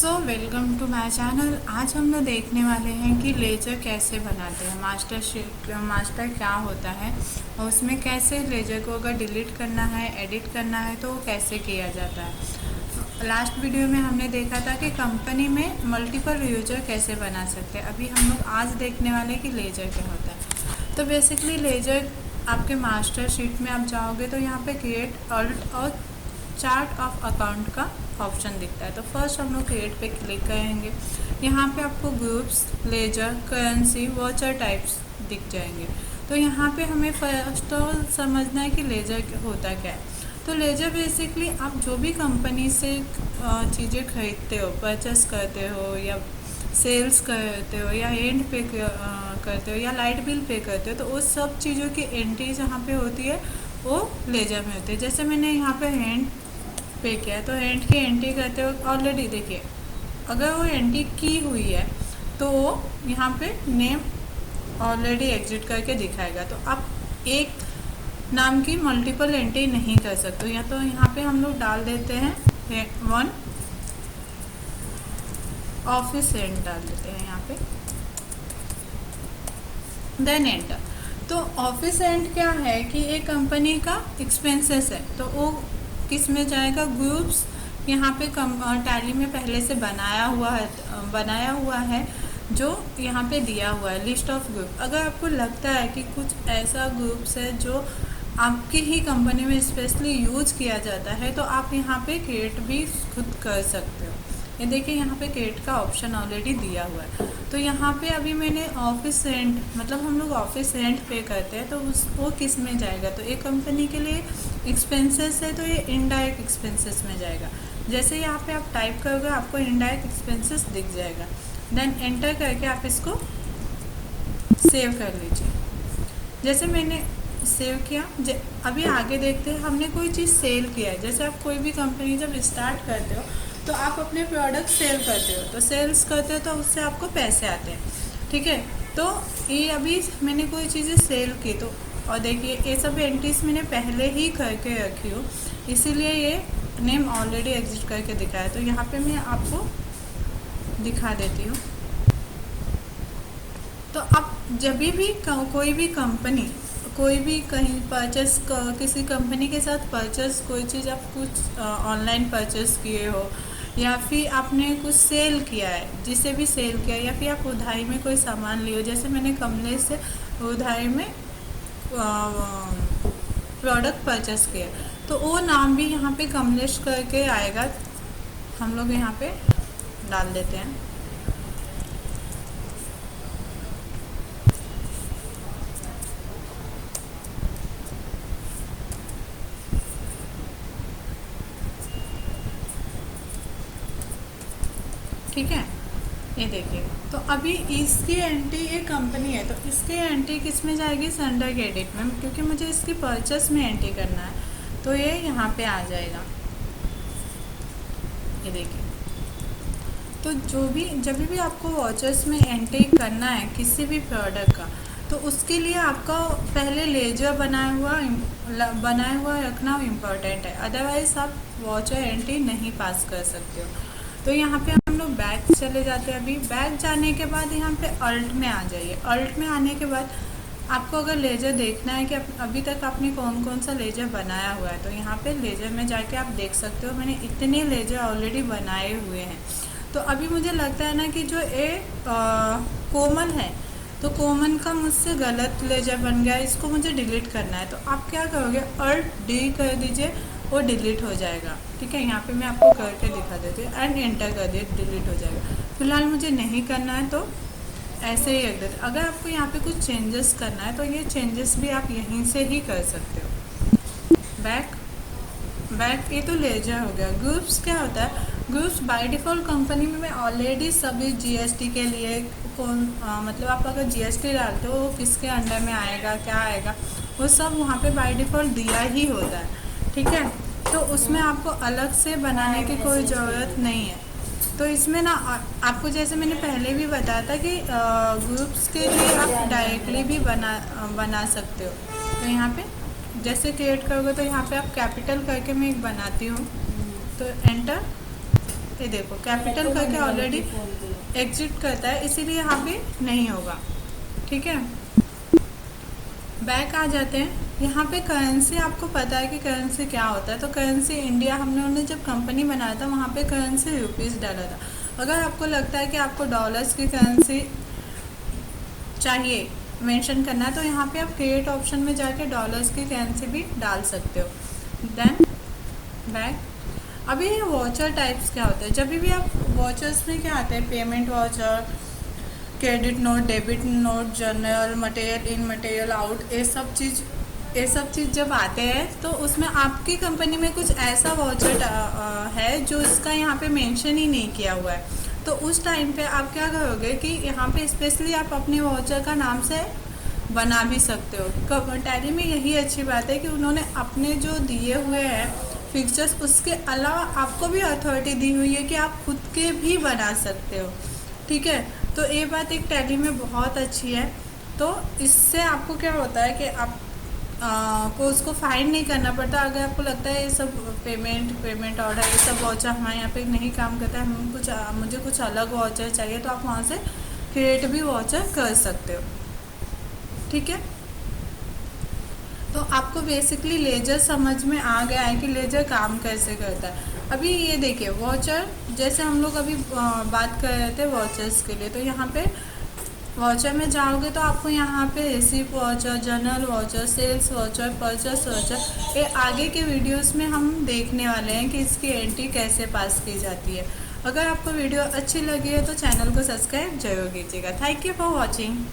Welcome to my channel. आज हम लोग देखने वाले हैं कि लेजर कैसे बनाते हैं, मास्टर क्या होता है और उसमें कैसे लेजर को अगर डिलीट करना है, एडिट करना है तो वो कैसे किया जाता है। लास्ट वीडियो में हमने देखा था कि कंपनी में मल्टीपल यूजर कैसे बना सकते हैं। अभी हम लोग आज देखने वाले हैं कि लेजर क्या होता है। तो बेसिकली लेजर आपके मास्टर शीट में आप जाओगे तो यहाँ पे क्रिएट और चार्ट ऑफ अकाउंट का ऑप्शन दिखता है। तो फर्स्ट हम लोग क्रिएट पे क्लिक करेंगे। यहाँ पे आपको groups, ledger, currency, voucher types दिख जाएंगे। तो यहाँ पे हमें फर्स्ट ऑफ समझना है कि लेजर होता क्या है। तो लेजर बेसिकली आप जो भी कंपनी से चीज़ें खरीदते हो, परचेस करते हो या सेल्स करते हो या एंड पे करते हो या लाइट बिल पे करते हो, तो उस सब चीज़ों की एंट्री जहाँ पे होती है वो लेजर में होती है। जैसे मैंने यहाँ पे हैंड पे किया है तो हैंड की एंट्री करते हो, ऑलरेडी देखिए अगर वो एंट्री की हुई है तो वो यहाँ पे नेम ऑलरेडी एग्जिट करके दिखाएगा। तो आप एक नाम की मल्टीपल एंट्री नहीं कर सकते। या तो यहाँ पे हम लोग डाल देते हैं वन ऑफिस एंड डाल देते हैं यहाँ पे, देन एंटर। तो ऑफिस एंड क्या है कि एक कंपनी का एक्सपेंसेस है तो वो किस में जाएगा, ग्रुप्स। यहाँ पे टैली में पहले से बनाया हुआ है जो यहाँ पे दिया हुआ है लिस्ट ऑफ ग्रुप। अगर आपको लगता है कि कुछ ऐसा ग्रुप्स है जो आपकी ही कंपनी में स्पेशली यूज किया जाता है तो आप यहाँ पे क्रिएट भी खुद कर सकते हो। ये देखिए यहाँ पे क्रिएट का ऑप्शन ऑलरेडी दिया हुआ है। तो यहाँ पे अभी मैंने ऑफिस रेंट, मतलब हम लोग ऑफिस रेंट पे करते हैं तो वो किस में जाएगा, तो एक कंपनी के लिए एक्सपेंसेस है तो ये इनडायरेक्ट एक्सपेंसेस में जाएगा। जैसे यहाँ पे आप टाइप करोगे आपको इनडायरेक्ट एक्सपेंसेस दिख जाएगा। देन एंटर करके आप इसको सेव कर लीजिए। जैसे मैंने सेव किया, अभी आगे देखते हैं हमने कोई चीज़ सेल किया है। जैसे आप कोई भी कंपनी जब स्टार्ट करते हो तो आप अपने प्रोडक्ट सेल करते हो, तो सेल्स करते हो तो उससे आपको पैसे आते हैं, ठीक है। तो ये अभी मैंने कोई चीज़ें सेल की तो, और देखिए ये सब एंट्रीज मैंने पहले ही करके रखी हूँ, इसीलिए ये नेम ऑलरेडी एग्जिट करके दिखाया। तो यहाँ पे मैं आपको दिखा देती हूँ। तो आप जब भी कोई भी कंपनी, कोई भी कहीं परचेस, किसी कंपनी के साथ परचेस, कोई चीज़ आप कुछ ऑनलाइन परचेस किए हो या फिर आपने कुछ सेल किया है, जिसे भी सेल किया, या फिर आप उधारी में कोई सामान लियो, जैसे मैंने कमलेश से उधारी में प्रोडक्ट परचेस किया तो वो नाम भी यहाँ पे कमलेश करके आएगा। हम लोग यहाँ पे डाल देते हैं। ठीक है, ये देखिए। तो अभी इसकी एंट्री, ये कंपनी है तो इसकी एंट्री किस में जाएगी, संडर क्रेडिट में, क्योंकि मुझे इसकी परचेस में एंट्री करना है तो ये यहाँ पे आ जाएगा। ये देखिए। तो जब भी आपको वाचर्स में एंट्री करना है किसी भी प्रोडक्ट का, तो उसके लिए आपका पहले लेजर बनाया हुआ रखना इम्पोर्टेंट है, अदरवाइज आप वाचर एंट्री नहीं पास कर सकते हो। तो यहाँ पे हम लोग बैक चले जाते हैं। अभी बैक जाने के बाद यहाँ पे अल्ट में आ जाइए। अल्ट में आने के बाद आपको अगर लेजर देखना है कि अभी तक आपने कौन कौन सा लेजर बनाया हुआ है, तो यहाँ पे लेजर में जाके आप देख सकते हो मैंने इतने लेजर ऑलरेडी बनाए हुए हैं। तो अभी मुझे लगता है ना कि जो कोमल है, तो कोमल का मुझसे गलत लेजर बन गया, इसको मुझे डिलीट करना है। तो आप क्या करोगे, अल्ट डी कर दीजिए, वो डिलीट हो जाएगा। ठीक है, यहाँ पे मैं आपको करके दिखा देती हूँ, एंड एंटर कर दिए, डिलीट हो जाएगा। फिलहाल मुझे नहीं करना है तो ऐसे ही रख देते। अगर आपको यहाँ पे कुछ चेंजेस करना है तो ये चेंजेस भी आप यहीं से ही कर सकते हो। बैक ये तो लेजर हो गया। ग्रुप्स क्या होता है, ग्रुप्स बाय डिफ़ॉल्ट कंपनी में मैं ऑलरेडी सभी जीएसटी के लिए मतलब आप अगर जीएसटी डालते हो किसके अंडर में आएगा, क्या आएगा, वो सब वहाँ पे बाय डिफ़ॉल्ट दिया ही होता है। ठीक है, तो उसमें आपको अलग से बनाने की कोई ज़रूरत नहीं है। तो इसमें ना आपको, जैसे मैंने पहले भी बताया था कि ग्रुप्स के लिए आप डायरेक्टली भी बना सकते हो। तो यहाँ पे जैसे क्रिएट करोगे तो यहाँ पे आप कैपिटल करके मैं एक बनाती हूँ, तो एंटर, ये देखो कैपिटल करके ऑलरेडी एग्जिट करता है, इसीलिए यहाँ पे नहीं होगा। ठीक है, बैक आ जाते हैं। यहाँ पे करेंसी आपको पता है कि करेंसी क्या होता है। तो करेंसी इंडिया हमने जब कंपनी बनाया था वहाँ पे करेंसी रुपीज़ डाला था। अगर आपको लगता है कि आपको डॉलर्स की करेंसी चाहिए मेंशन करना है तो यहाँ पे आप क्रिएट ऑप्शन में जाके डॉलर्स की करेंसी भी डाल सकते हो। Then back. अभी ये वॉचर टाइप्स क्या होते हैं, जब भी आप वॉचर्स में क्या आते हैं, payment watcher, credit note, debit note, general, material in, material out, ये सब चीज़ जब आते हैं तो उसमें आपकी कंपनी में कुछ ऐसा वॉचर है जो इसका यहाँ पे मेंशन ही नहीं किया हुआ है। तो उस टाइम पे आप क्या करोगे कि यहाँ पे स्पेशली आप अपने वॉचर का नाम से बना भी सकते हो। टैली में यही अच्छी बात है कि उन्होंने अपने जो दिए हुए हैं फिक्चर्स, उसके अलावा आपको भी अथॉरिटी दी हुई है कि आप खुद के भी बना सकते हो। ठीक है, तो ये बात एक टैली में बहुत अच्छी है। तो इससे आपको क्या होता है कि आप को उसको फाइंड नहीं करना पड़ता। अगर आपको लगता है ये सब पेमेंट ऑर्डर ये सब वाउचर हमारे यहाँ पे नहीं काम करता है, मुझे कुछ अलग वाउचर चाहिए, तो आप वहाँ से क्रिएट भी वाउचर कर सकते हो। ठीक है, तो आपको बेसिकली लेजर समझ में आ गया है कि लेजर काम कैसे करता है। अभी ये देखिए वाउचर, जैसे हम लोग अभी बात कर रहे थे वाउचर्स के लिए, तो यहाँ पे वाउचर में जाओगे तो आपको यहाँ पे receipt voucher, general voucher, sales voucher, purchase voucher, ये आगे के वीडियोस में हम देखने वाले हैं कि इसकी एंट्री कैसे पास की जाती है। अगर आपको वीडियो अच्छी लगी है तो चैनल को सब्सक्राइब जरूर कीजिएगा। Thank you for watching.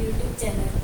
YouTube channel.